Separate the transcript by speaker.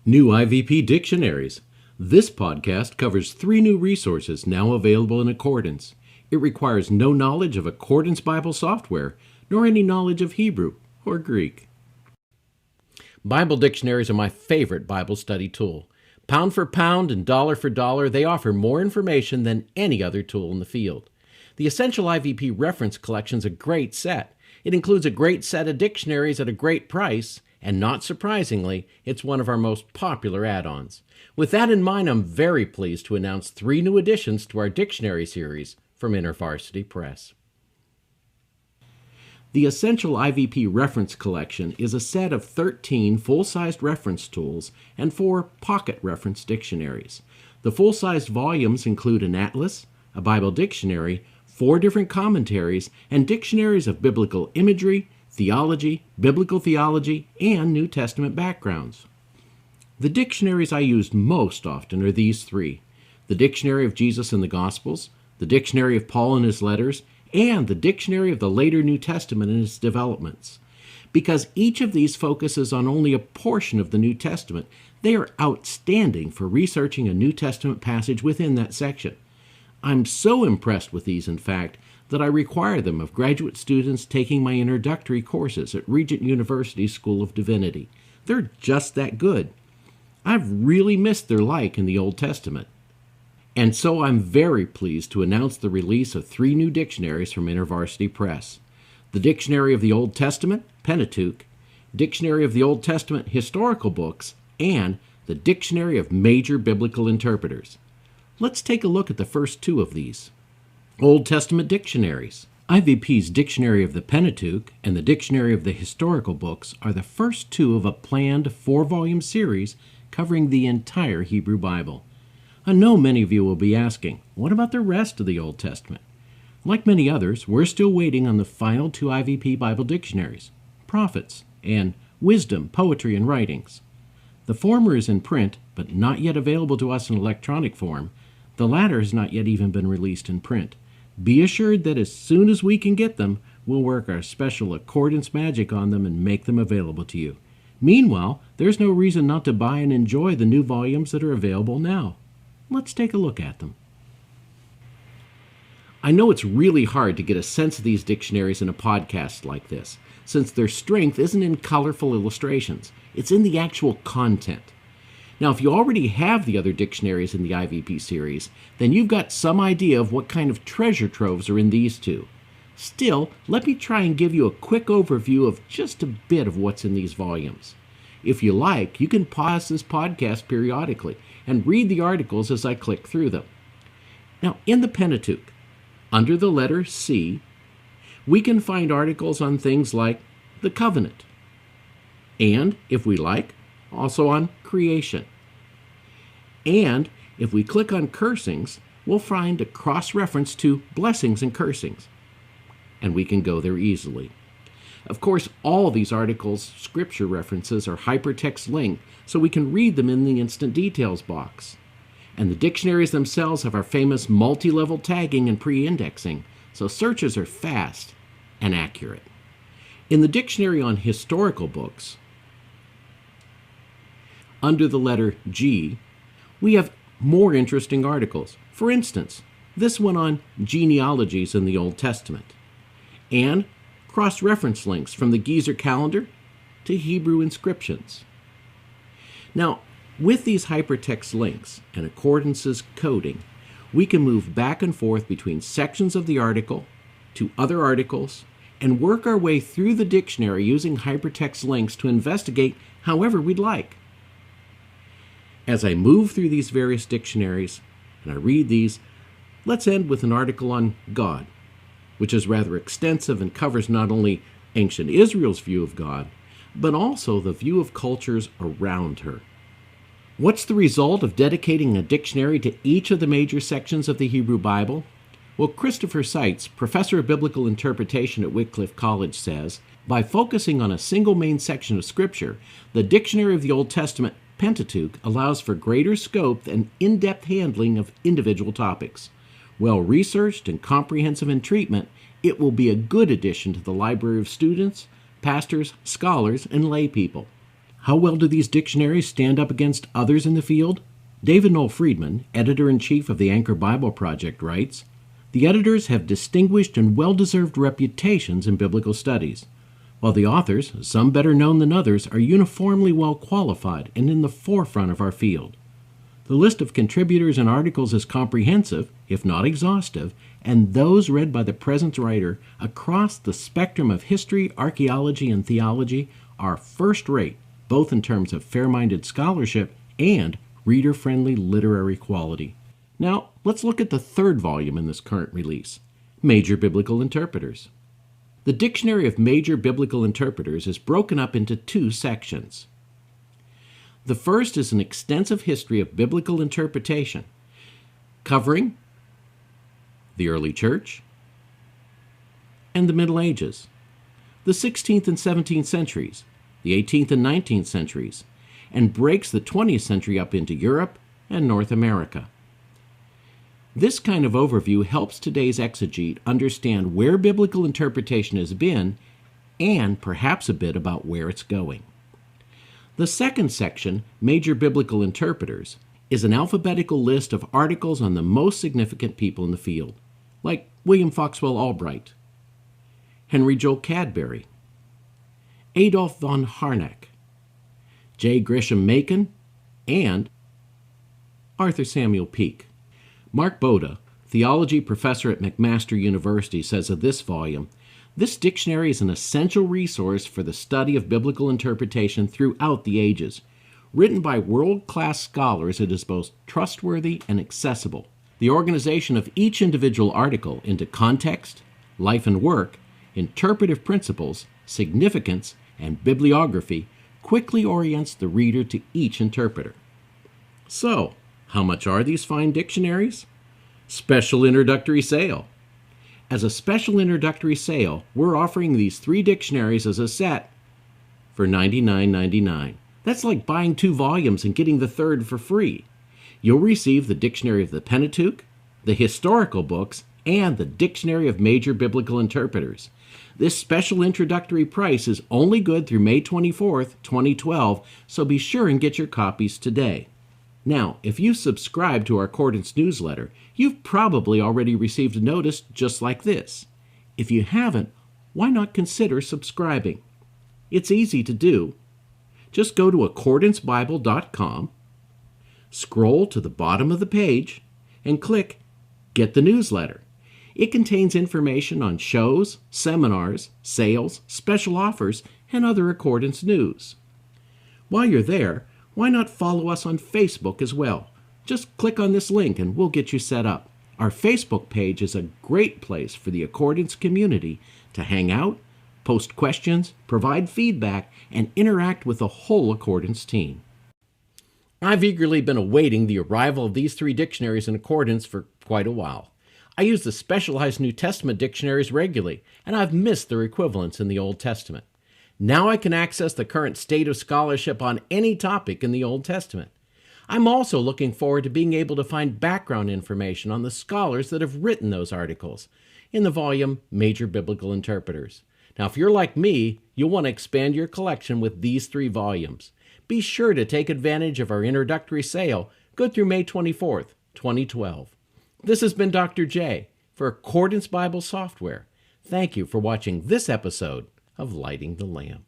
Speaker 1: New IVP Dictionaries. This podcast covers 3 new resources now available in accordance. It requires no knowledge of Accordance Bible software, nor any knowledge of Hebrew or Greek. Bible dictionaries are my favorite Bible study tool. Pound for pound and dollar for dollar, they offer more information than any other tool in the field. The Essential IVP Reference Collection is a great set. It includes a great set of dictionaries at a great price, and not surprisingly, it's one of our most popular add-ons. With that in mind, I'm very pleased to announce 3 new additions to our dictionary series from InterVarsity Press. The Essential IVP Reference Collection is a set of 13 full-sized reference tools and 4 pocket reference dictionaries. The full-sized volumes include an atlas, a Bible dictionary, 4 different commentaries, and dictionaries of biblical imagery, theology, biblical theology, and New Testament backgrounds. The dictionaries I use most often are these 3: the Dictionary of Jesus and the Gospels, the Dictionary of Paul and his letters, and the Dictionary of the later New Testament and its developments. Because each of these focuses on only a portion of the New Testament, they are outstanding for researching a New Testament passage within that section. I'm so impressed with these, in fact, that I require them of graduate students taking my introductory courses at Regent University School of Divinity. They're just that good. I've really missed their like in the Old Testament. And so I'm very pleased to announce the release of 3 new dictionaries from InterVarsity Press: the Dictionary of the Old Testament, Pentateuch, Dictionary of the Old Testament Historical Books, and the Dictionary of Major Biblical Interpreters. Let's take a look at the first 2 of these. Old Testament Dictionaries. IVP's Dictionary of the Pentateuch and the Dictionary of the Historical Books are the first 2 of a planned 4-volume series covering the entire Hebrew Bible. I know many of you will be asking, what about the rest of the Old Testament? Like many others, we're still waiting on the final 2 IVP Bible dictionaries, Prophets and Wisdom, Poetry, and Writings. The former is in print, but not yet available to us in electronic form. The latter has not yet even been released in print. Be assured that as soon as we can get them, we'll work our special accordance magic on them and make them available to you. Meanwhile, there's no reason not to buy and enjoy the new volumes that are available now. Let's take a look at them. I know it's really hard to get a sense of these dictionaries in a podcast like this, since their strength isn't in colorful illustrations. It's in the actual content. Now, if you already have the other dictionaries in the IVP series, then you've got some idea of what kind of treasure troves are in these 2. Still, let me try and give you a quick overview of just a bit of what's in these volumes. If you like, you can pause this podcast periodically and read the articles as I click through them. Now, in the Pentateuch, under the letter C, we can find articles on things like the covenant, and, if we like, also on creation. And if we click on cursings, we'll find a cross-reference to blessings and cursings, and we can go there easily. Of course, all these articles' scripture references are hypertext linked, so we can read them in the Instant Details box. And the dictionaries themselves have our famous multi-level tagging and pre-indexing, so searches are fast and accurate. In the Dictionary on Historical Books, under the letter G, we have more interesting articles. For instance, this one on genealogies in the Old Testament, and cross-reference links from the Gezer calendar to Hebrew inscriptions. Now, with these hypertext links and accordances coding, we can move back and forth between sections of the article to other articles and work our way through the dictionary using hypertext links to investigate however we'd like. As I move through these various dictionaries and I read these, let's end with an article on God, which is rather extensive and covers not only ancient Israel's view of God, but also the view of cultures around her. What's the result of dedicating a dictionary to each of the major sections of the Hebrew Bible? Well, Christopher Seitz, professor of biblical interpretation at Wycliffe College, says, by focusing on a single main section of Scripture, the Dictionary of the Old Testament, Pentateuch, allows for greater scope and in-depth handling of individual topics. Well-researched and comprehensive in treatment, it will be a good addition to the library of students, pastors, scholars, and lay people. How well do these dictionaries stand up against others in the field? David Noel Friedman, editor-in-chief of the Anchor Bible Project, writes, "The editors have distinguished and well-deserved reputations in biblical studies, while the authors, some better known than others, are uniformly well qualified and in the forefront of our field. The list of contributors and articles is comprehensive, if not exhaustive, and those read by the present writer across the spectrum of history, archaeology, and theology are first-rate, both in terms of fair-minded scholarship and reader-friendly literary quality." Now, let's look at the third volume in this current release, Major Biblical Interpreters. The Dictionary of Major Biblical Interpreters is broken up into two sections. The first is an extensive history of biblical interpretation, covering the early church and the Middle Ages, the 16th and 17th centuries, the 18th and 19th centuries, and breaks the 20th century up into Europe and North America. This kind of overview helps today's exegete understand where biblical interpretation has been and perhaps a bit about where it's going. The second section, Major Biblical Interpreters, is an alphabetical list of articles on the most significant people in the field, like William Foxwell Albright, Henry Joel Cadbury, Adolf von Harnack, J. Grisham Machen, and Arthur Samuel Peake. Mark Boda, theology professor at McMaster University, says of this volume, "This dictionary is an essential resource for the study of biblical interpretation throughout the ages. Written by world-class scholars, it is both trustworthy and accessible. The organization of each individual article into context, life and work, interpretive principles, significance, and bibliography quickly orients the reader to each interpreter." So, how much are these fine dictionaries? Special introductory sale. As a special introductory sale, we're offering these 3 dictionaries as a set for $99.99. That's like buying 2 volumes and getting the third for free. You'll receive the Dictionary of the Pentateuch, the historical books, and the Dictionary of Major Biblical Interpreters. This special introductory price is only good through May 24th, 2012, so be sure and get your copies today. Now, if you subscribe to our Accordance newsletter, you've probably already received a notice just like this. If you haven't, why not consider subscribing? It's easy to do. Just go to accordancebible.com, scroll to the bottom of the page, and click Get the Newsletter. It contains information on shows, seminars, sales, special offers, and other Accordance news. While you're there, why not follow us on Facebook as well? Just click on this link and we'll get you set up. Our Facebook page is a great place for the Accordance community to hang out, post questions, provide feedback, and interact with the whole Accordance team. I've eagerly been awaiting the arrival of these 3 dictionaries in Accordance for quite a while. I use the specialized New Testament dictionaries regularly, and I've missed their equivalents in the Old Testament. Now I can access the current state of scholarship on any topic in the Old Testament. I'm also looking forward to being able to find background information on the scholars that have written those articles in the volume Major Biblical Interpreters. Now, if you're like me, you'll want to expand your collection with these 3 volumes. Be sure to take advantage of our introductory sale, good through May 24th, 2012. This has been Dr. J for Accordance Bible Software. Thank you for watching this episode of Lighting the Lamp.